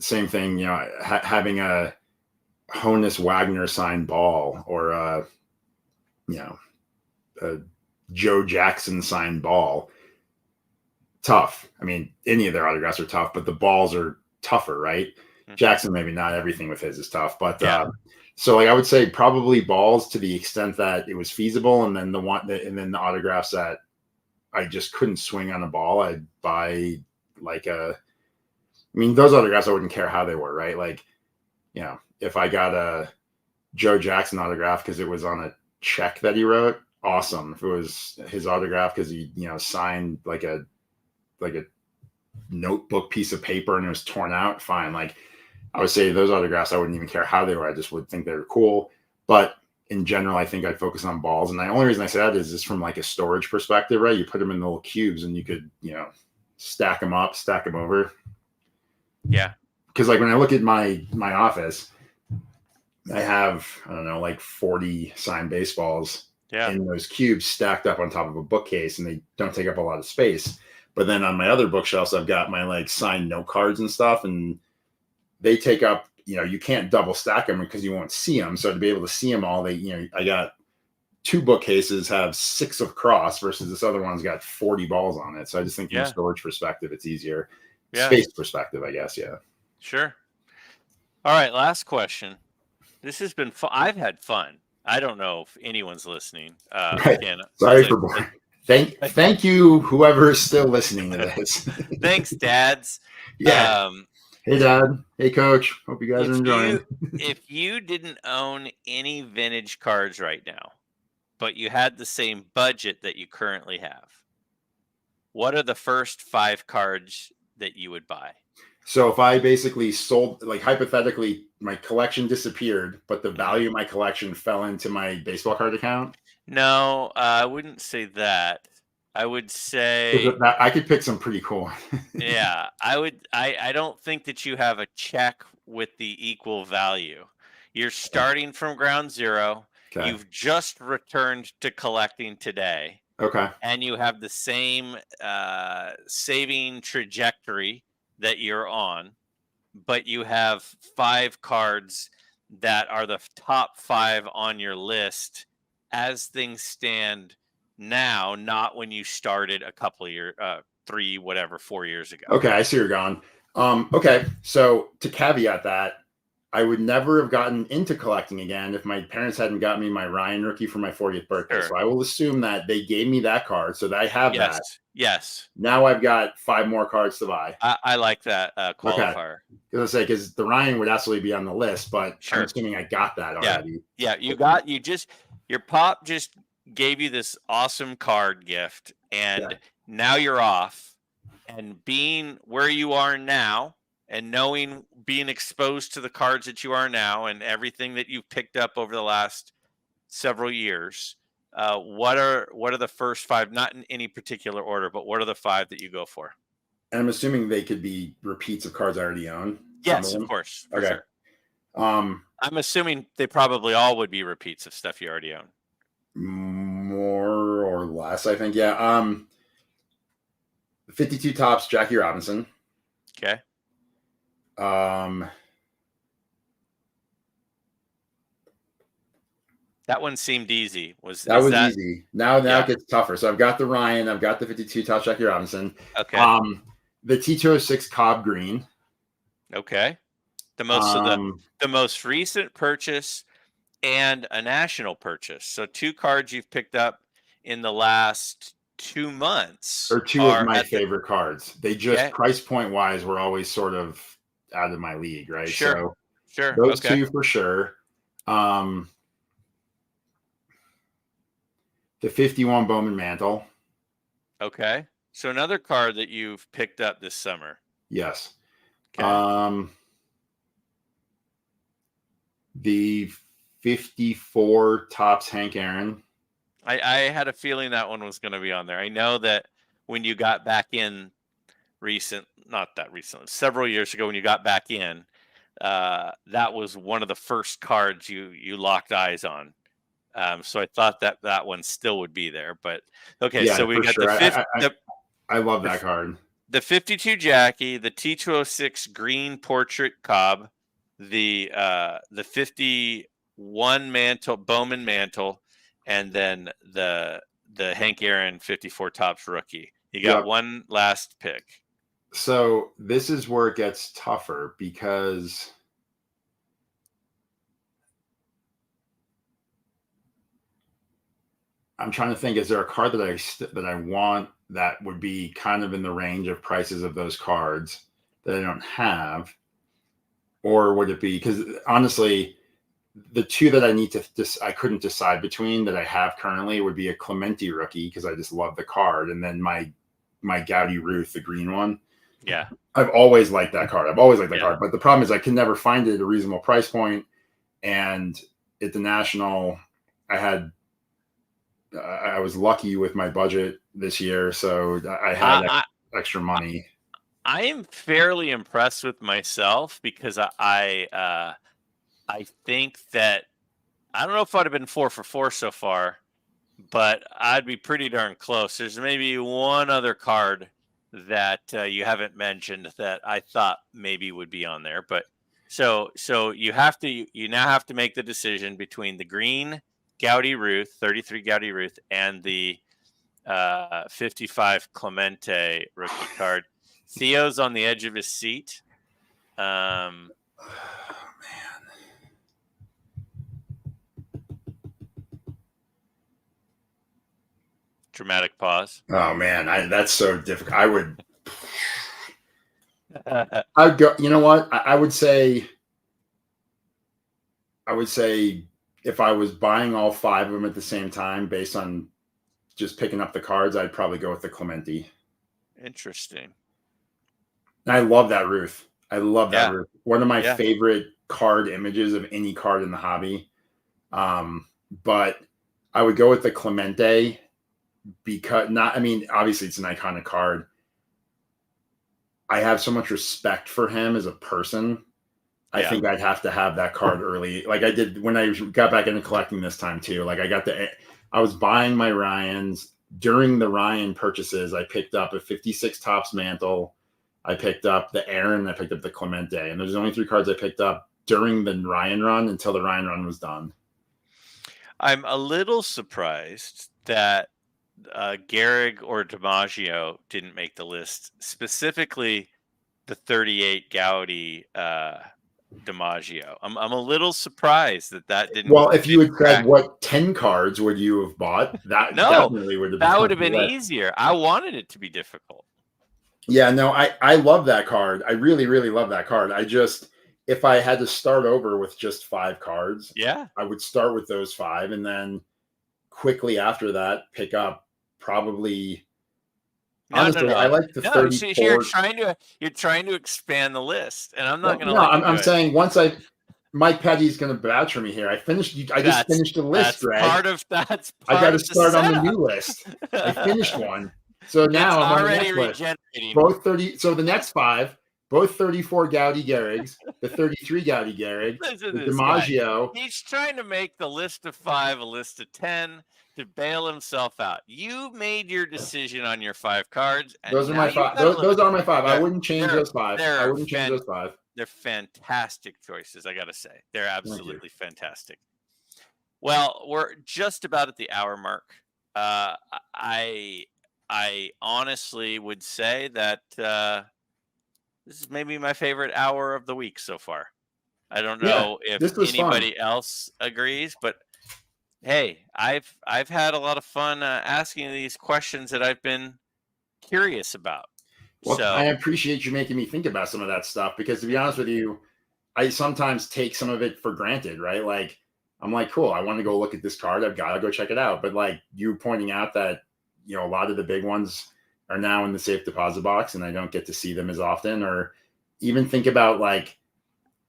Same thing, having a Honus Wagner signed ball or a Joe Jackson signed ball. Tough. I mean, any of their autographs are tough, but the balls are tougher, right? Mm-hmm. Jackson, maybe not everything with his is tough, but so like I would say probably balls to the extent that it was feasible, and then the autographs that I just couldn't swing on a ball, I'd buy those autographs I wouldn't care how they were, right? Like, if I got a Joe Jackson autograph because it was on a check that he wrote, awesome. If it was his autograph because he, signed like a notebook piece of paper and it was torn out, fine. Like I would say those autographs, I wouldn't even care how they were. I just would think they were cool. But in general, I think I'd focus on balls. And the only reason I say that is just from like a storage perspective, right? You put them in little cubes and you could, stack them up, stack them over. Yeah. Because like when I look at my office, I have, I don't know, like 40 signed baseballs in those cubes stacked up on top of a bookcase, and they don't take up a lot of space. But then on my other bookshelves, I've got my like signed note cards and stuff, and they take up, you can't double stack them because you won't see them. So to be able to see them all, I got 2 bookcases have 6 of cross versus this other one's got 40 balls on it. So I just think from a storage perspective, it's easier. Space perspective, I guess. Yeah. Sure. All right. Last question. This has been fun. I've had fun. I don't know if anyone's listening. Again, sorry for boring. Thank you, whoever is still listening to this. Thanks, dads. Yeah. Hey, Dad. Hey, Coach. Hope you guys are enjoying. If you didn't own any vintage cards right now, but you had the same budget that you currently have, what are the first 5 cards that you would buy? So if I basically sold, like hypothetically, my collection disappeared, but the value of my collection fell into my baseball card account? No, I wouldn't say that. I would say I could pick some pretty cool. Yeah, I don't think that you have a check with the equal value. You're starting from ground zero. Okay. You've just returned to collecting today. Okay. And you have the same saving trajectory that you're on, but you have 5 cards that are the top 5 on your list as things stand now, not when you started a couple of years, 4 years ago. Okay, I see where you're going. Okay, so to caveat that, I would never have gotten into collecting again if my parents hadn't got me my Ryan rookie for my 40th birthday. Sure. So I will assume that they gave me that card so that I have that. Yes. Now I've got 5 more cards to buy. I like that qualifier. Okay. Because the Ryan would absolutely be on the list, but I'm assuming I got that already. Yeah, your pop just gave you this awesome card gift, and now you're off. And being where you are now and being exposed to the cards that you are now and everything that you've picked up over the last several years, what are the first 5, not in any particular order, but what are the 5 that you go for? And I'm assuming they could be repeats of cards I already own. Yes, of course. Okay. Sure. I'm assuming they probably all would be repeats of stuff you already own. More or less, I think. Yeah. 52 Topps, Jackie Robinson. Okay. That one seemed easy. Was easy. Now it gets tougher. So I've got the Ryan, I've got the 52 Topps, Jackie Robinson. Okay. The T206 Cobb Green. Okay. The most recent purchase and a national purchase. So 2 cards you've picked up in the last 2 months. Or 2 of my favorite cards. They just price point wise were always sort of out of my league, right? Sure. So those 2 for sure. The 51 Bowman Mantle. Okay. So another card that you've picked up this summer. Yes. Okay. The 54 Topps Hank Aaron. I had a feeling that one was going to be on there. I know that when you got back in several years ago when you got back in, that was one of the first cards you locked eyes on. So I thought that one still would be there. But okay, Yeah, so we for got sure. I love the that card. the 52 Jackie, the T206 green portrait Cobb, the 51 Mantle Bowman Mantle, and then the Hank Aaron 54 Topps rookie. You got Yep. one last pick. So this is where it gets tougher because I'm trying to think, is there a card that I want that would be kind of in the range of prices of those cards that I don't have? Or would it be, because honestly, the two that I need to I couldn't decide between that I have currently would be a Clemente rookie because I just love the card, and then my Gowdy Ruth, the green one. Yeah. I've always liked that card. I've always liked that Yeah. card. But the problem is I can never find it at a reasonable price point. And at the National, I was lucky with my budget this year, so I had extra money. I am fairly impressed with myself because I think that I don't know if I'd have been 4 for 4 so far, but I'd be pretty darn close. There's maybe one other card that you haven't mentioned that I thought maybe would be on there, but so you now have to make the decision between the green Gowdy Ruth, 33 Gowdy Ruth, and the 55 Clemente rookie card. Theo's on the edge of his seat. Dramatic pause. Oh man, that's so difficult. I'd go. You know what? I would say if I was buying all 5 of them at the same time, based on just picking up the cards, I'd probably go with the Clemente. Interesting. And I love that Ruth. I love that Ruth. One of my favorite card images of any card in the hobby. But I would go with the Clemente because obviously it's an iconic card. I have so much respect for him as a person. I think I'd have to have that card early, like I did when I got back into collecting this time too. Like I was buying my Ryans during the Ryan purchases. I picked up a 56 Topps Mantle. I picked up the Aaron. I picked up the Clemente, and there's only 3 cards I picked up during the Ryan run until the Ryan run was done. I'm a little surprised that Gehrig or DiMaggio didn't make the list, specifically the 38 Gowdy DiMaggio. I'm a little surprised that didn't. Well, if you had said what 10 cards would you have bought, that definitely would have been. That would have been easier. I wanted it to be difficult. Yeah, no, I love that card. I really, really love that card. If I had to start over with just 5 cards, I would start with those 5, and then quickly after that pick up probably. Honestly, I like the 34. You're trying to expand the list, and I'm not going to. No, I'm saying Mike Petty's going to vouch for me here. I just finished the list, Greg. I got to start on the new list. I finished one, so now I'm on the next list. Both 30. So the next 5, both 34 Gowdy Gehrigs, the 33 Gowdy Gehrig, the DiMaggio. He's trying to make the list of 5 a list of 10 to bail himself out. You made your decision on your 5 cards. And those are my 5. Those are my 5. I wouldn't change those 5. I wouldn't change those 5. They're fantastic choices, I got to say. They're absolutely fantastic. Well, we're just about at the hour mark. I honestly would say that this is maybe my favorite hour of the week so far. I don't know if anybody else agrees, but hey, I've had a lot of fun asking these questions that I've been curious about. Well, I appreciate you making me think about some of that stuff, because to be honest with you, I sometimes take some of it for granted, right? Like I'm like, cool, I want to go look at this card. I've got to go check it out. But like you pointing out that, a lot of the big ones are now in the safe deposit box and I don't get to see them as often, or even think about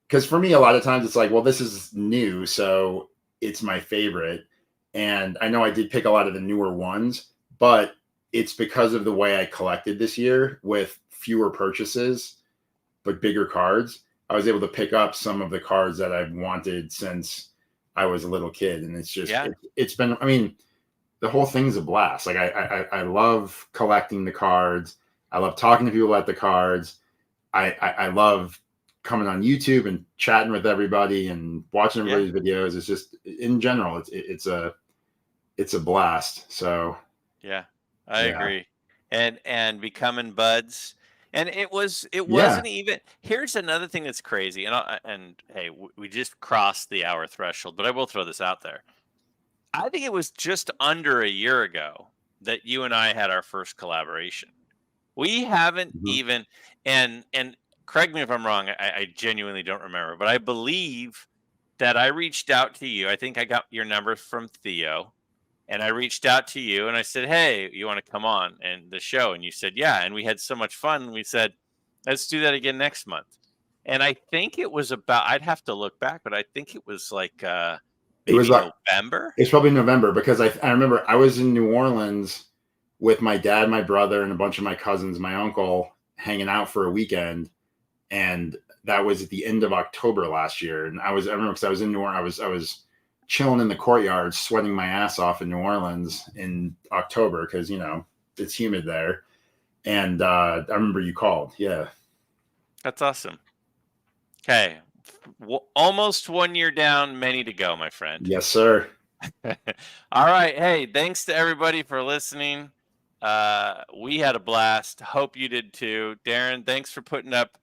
because for me, a lot of times it's like, well, this is new, so it's my favorite. And I know I did pick a lot of the newer ones, but it's because of the way I collected this year with fewer purchases, but bigger cards. I was able to pick up some of the cards that I've wanted since I was a little kid, and it's just Yeah. it's been. I mean, the whole thing's a blast. Like I love collecting the cards. I love talking to people about the cards. I love coming on YouTube and chatting with everybody and watching Yeah. everybody's videos. It's just in general, it's a blast. So Yeah. I yeah, agree. And becoming buds. And it yeah, wasn't even. Here's another thing that's crazy. And hey, we just crossed the hour threshold, but I will throw this out there. I think it was just under a year ago that you and I had our first collaboration. We haven't mhm. even, and correct me if I'm wrong. I genuinely don't remember, but I believe that I reached out to you. I think I got your number from Theo, and I reached out to you and I said, "Hey, you want to come on and the show?" And you said, "Yeah." And we had so much fun. We said, "Let's do that again next month." And I think it was about. I'd have to look back, but I think it was like It was maybe like November. it's probably November because I remember I was in New Orleans with my dad, my brother, and a bunch of my cousins, my uncle, hanging out for a weekend, and that was at the end of October last year. And I remember because I was in New Orleans, I was chilling in the courtyard, sweating my ass off in New Orleans in October because it's humid there. And I remember you called. Yeah. That's awesome. Okay, almost 1 year down, many to go, my friend. Yes, sir. All right. Hey, thanks to everybody for listening. We had a blast. Hope you did too. Darren, thanks for putting up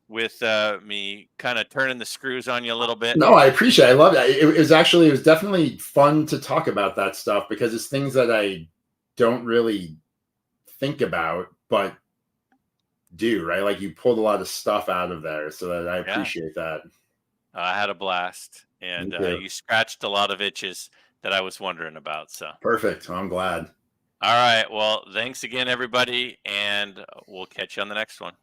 with me kind of turning the screws on you a little bit. No, I appreciate it. I love it. It was definitely fun to talk about that stuff because it's things that I don't really think about, but do, right? Like you pulled a lot of stuff out of there. So that I Yeah, appreciate that. I had a blast. Me And too. you scratched a lot of itches that I was wondering about. So, Perfect. Well, I'm glad. all right. Well, thanks again, everybody. And we'll catch you on the next one.